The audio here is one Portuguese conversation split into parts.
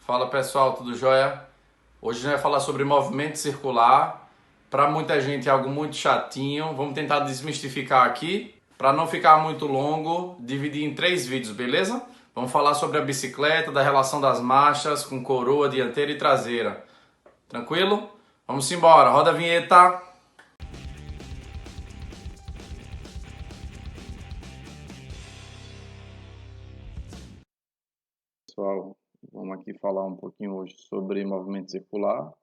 Fala pessoal, tudo jóia? Hoje a gente vai falar sobre movimento circular. Para muita gente é algo muito chatinho. Vamos tentar desmistificar aqui. Para não ficar muito longo, dividir em 3 vídeos, beleza? Vamos falar sobre a bicicleta, da relação das marchas com coroa dianteira e traseira. Tranquilo? Vamos embora, roda a vinheta. Pessoal, vamos aqui falar um pouquinho hoje sobre movimento circular.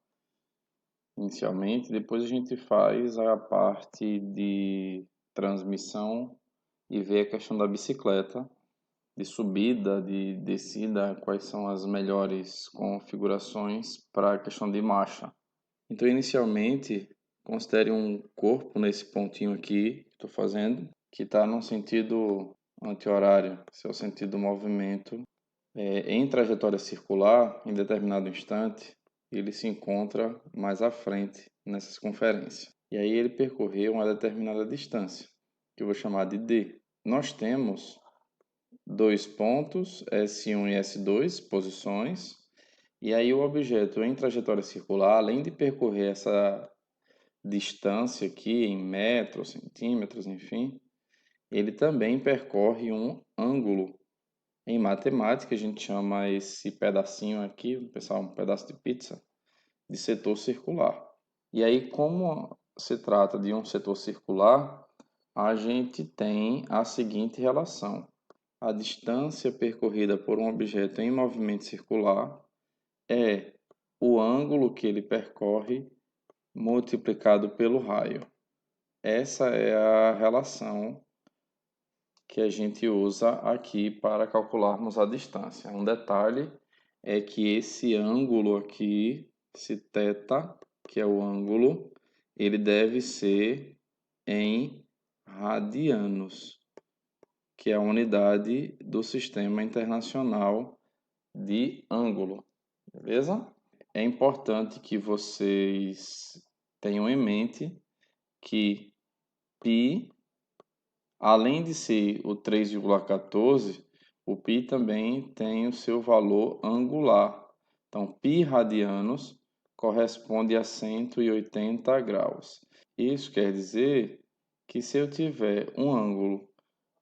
Inicialmente, depois a gente faz a parte de transmissão e vê a questão da bicicleta, de subida, de descida, quais são as melhores configurações para a questão de marcha. Então, inicialmente, considere um corpo nesse pontinho aqui que estou fazendo, que está no sentido anti-horário, esse é o sentido do movimento. Em trajetória circular, em determinado instante, ele se encontra mais à frente nessa circunferência. E aí ele percorreu uma determinada distância, que eu vou chamar de D. Nós temos dois pontos, S1 e S2, posições, e aí o objeto em trajetória circular, além de percorrer essa distância aqui em metros, centímetros, enfim, ele também percorre um ângulo. Em matemática, a gente chama esse pedacinho aqui, pessoal, um pedaço de pizza, de setor circular. E aí, como se trata de um setor circular, a gente tem a seguinte relação. A distância percorrida por um objeto em movimento circular é o ângulo que ele percorre multiplicado pelo raio. Essa é a relação que a gente usa aqui para calcularmos a distância. Um detalhe é que esse ângulo aqui, esse θ, que é o ângulo, ele deve ser em radianos, que é a unidade do Sistema Internacional de Ângulo, beleza? É importante que vocês tenham em mente que π, além de ser o 3,14, o π também tem o seu valor angular. Então, π radianos corresponde a 180 graus. Isso quer dizer que se eu tiver um ângulo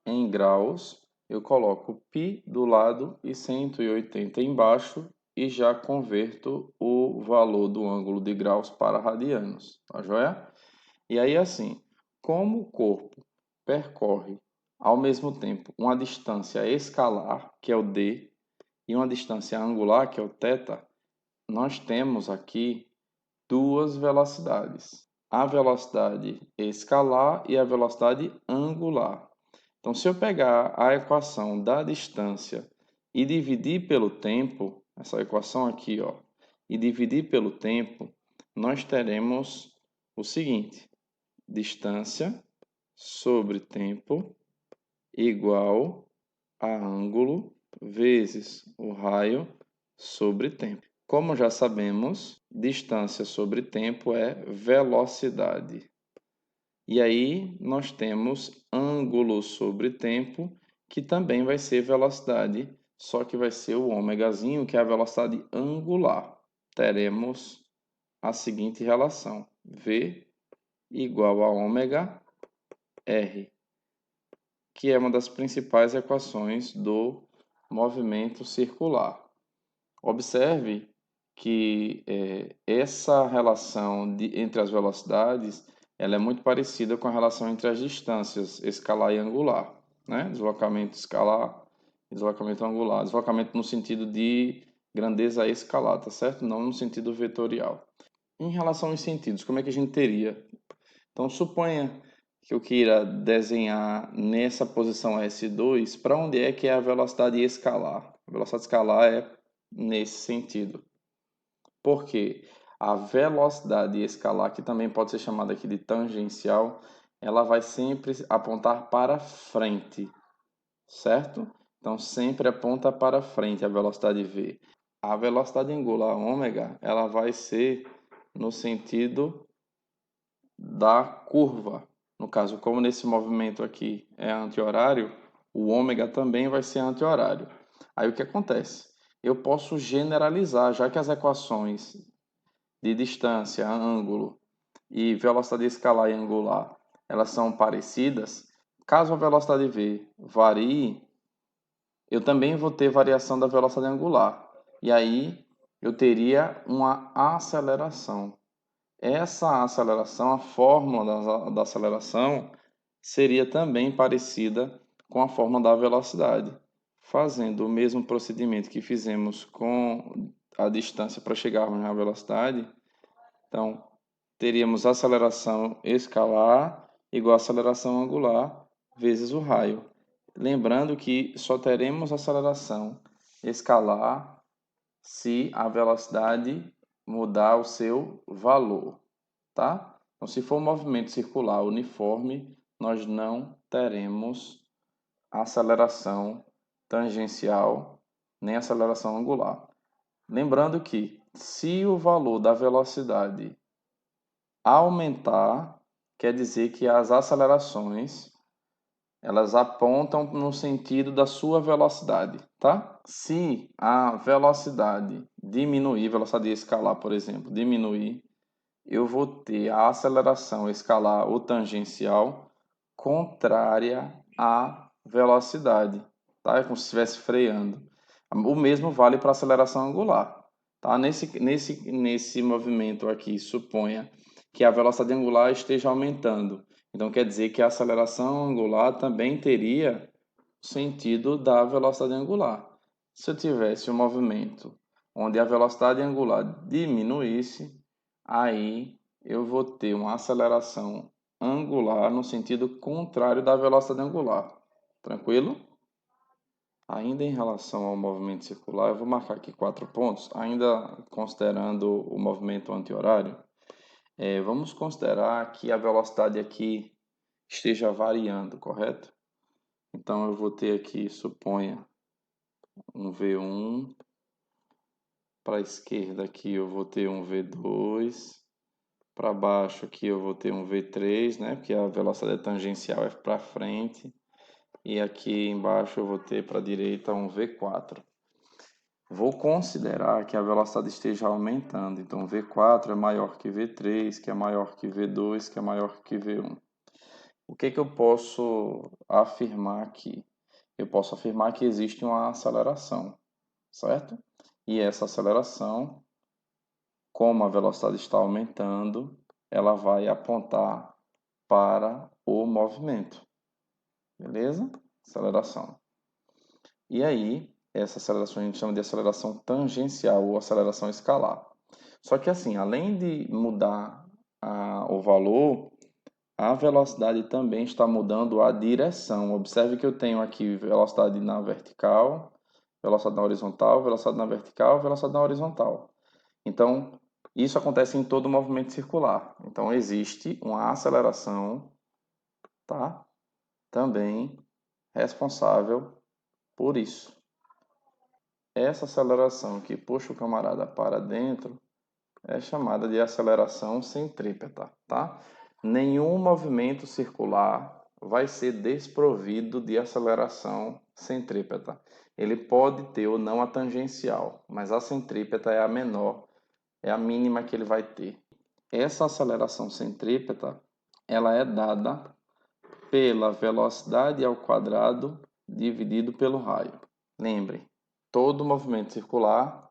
em graus, eu coloco π do lado e 180 embaixo e já converto o valor do ângulo de graus para radianos, tá joia? E aí assim, como o corpo percorre ao mesmo tempo uma distância escalar, que é o d, e uma distância angular, que é o θ, nós temos aqui duas velocidades, a velocidade escalar e a velocidade angular. Então, se eu pegar a equação da distância e dividir pelo tempo, essa equação aqui, ó, e dividir pelo tempo, nós teremos o seguinte: distância sobre tempo igual a ângulo vezes o raio sobre tempo. Como já sabemos, distância sobre tempo é velocidade. E aí nós temos ângulo sobre tempo, que também vai ser velocidade, só que vai ser o ômegazinho, que é a velocidade angular. Teremos a seguinte relação: V igual a ômega R, que é uma das principais equações do movimento circular. Observe que essa relação entre as velocidades ela é muito parecida com a relação entre as distâncias escalar e angular, né? Deslocamento escalar e deslocamento angular. Deslocamento no sentido de grandeza escalar, tá certo? Não no sentido vetorial. Em relação aos sentidos, como é que a gente teria? Então, suponha que eu queira desenhar nessa posição S2, para onde é que é a velocidade escalar? A velocidade escalar é nesse sentido. Porque a velocidade escalar, que também pode ser chamada aqui de tangencial, ela vai sempre apontar para frente, certo? Então, sempre aponta para frente a velocidade V. A velocidade angular ômega, ela vai ser no sentido da curva. No caso, como nesse movimento aqui é anti-horário, o ômega também vai ser anti-horário. Aí o que acontece? eu posso generalizar, já que as equações de distância, ângulo e velocidade escalar e angular, elas são parecidas. Caso a velocidade v varie, eu também vou ter variação da velocidade angular. E aí eu teria uma aceleração. Essa aceleração, a fórmula da aceleração, seria também parecida com a fórmula da velocidade. Fazendo o mesmo procedimento que fizemos com a distância para chegarmos na velocidade, então teríamos aceleração escalar igual a aceleração angular vezes o raio. Lembrando que só teremos aceleração escalar se a velocidade mudar o seu valor, tá? Então, se for um movimento circular uniforme, nós não teremos aceleração tangencial nem aceleração angular. Lembrando que se o valor da velocidade aumentar, quer dizer que as acelerações elas apontam no sentido da sua velocidade, tá? Se a velocidade diminuir, velocidade escalar, por exemplo, diminuir, eu vou ter a aceleração escalar ou tangencial contrária à velocidade, tá? É como se estivesse freando. O mesmo vale para a aceleração angular, tá? Nesse movimento aqui, suponha que a velocidade angular esteja aumentando. Então, quer dizer que a aceleração angular também teria o sentido da velocidade angular. Se eu tivesse um movimento onde a velocidade angular diminuísse, aí eu vou ter uma aceleração angular no sentido contrário da velocidade angular. Tranquilo? Ainda em relação ao movimento circular, eu vou marcar aqui 4 pontos, ainda considerando o movimento anti-horário. Vamos considerar que a velocidade aqui esteja variando, correto? Então, eu vou ter aqui, suponha, um V1. Para a esquerda aqui eu vou ter um V2. Para baixo aqui eu vou ter um V3, né? Porque a velocidade tangencial é para frente. E aqui embaixo eu vou ter para a direita um V4. Vou considerar que a velocidade esteja aumentando. Então, V4 é maior que V3, que é maior que V2, que é maior que V1. O que eu posso afirmar aqui? Eu posso afirmar que existe uma aceleração, certo? E essa aceleração, como a velocidade está aumentando, ela vai apontar para o movimento. Beleza? Aceleração. E aí, essa aceleração a gente chama de aceleração tangencial ou aceleração escalar. Só que assim, além de mudar o valor, a velocidade também está mudando a direção. Observe que eu tenho aqui velocidade na vertical, velocidade na horizontal, velocidade na vertical, velocidade na horizontal. Então, isso acontece em todo movimento circular. Então, existe uma aceleração, tá? Também responsável por isso. Essa aceleração que puxa o camarada para dentro é chamada de aceleração centrípeta, tá? Nenhum movimento circular vai ser desprovido de aceleração centrípeta. Ele pode ter ou não a tangencial, mas a centrípeta é a menor, é a mínima que ele vai ter. Essa aceleração centrípeta, ela é dada pela velocidade ao quadrado dividido pelo raio. Lembre, todo movimento circular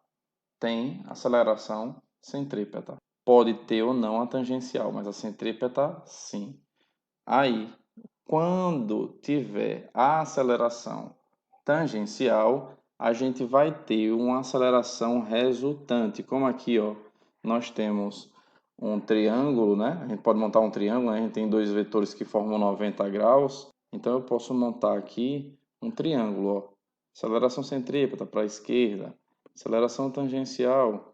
tem aceleração centrípeta. Pode ter ou não a tangencial, mas a centrípeta sim. Aí, quando tiver a aceleração tangencial, a gente vai ter uma aceleração resultante. Como aqui, ó, nós temos um triângulo, né? A gente pode montar um triângulo, né? A gente tem dois vetores que formam 90 graus. Então, eu posso montar aqui um triângulo, ó. Aceleração centrípeta para a esquerda, aceleração tangencial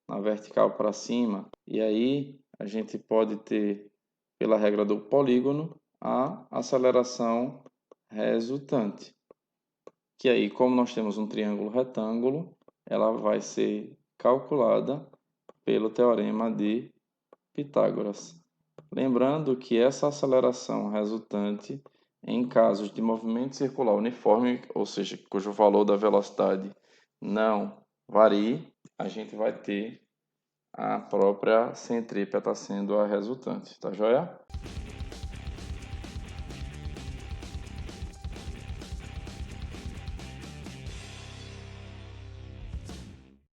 na vertical para cima. E aí, a gente pode ter, pela regra do polígono, a aceleração resultante. Que aí, como nós temos um triângulo retângulo, ela vai ser calculada pelo teorema de Pitágoras. Lembrando que essa aceleração resultante, em casos de movimento circular uniforme, ou seja, cujo valor da velocidade não varie, a gente vai ter a própria centrípeta sendo a resultante, tá joia?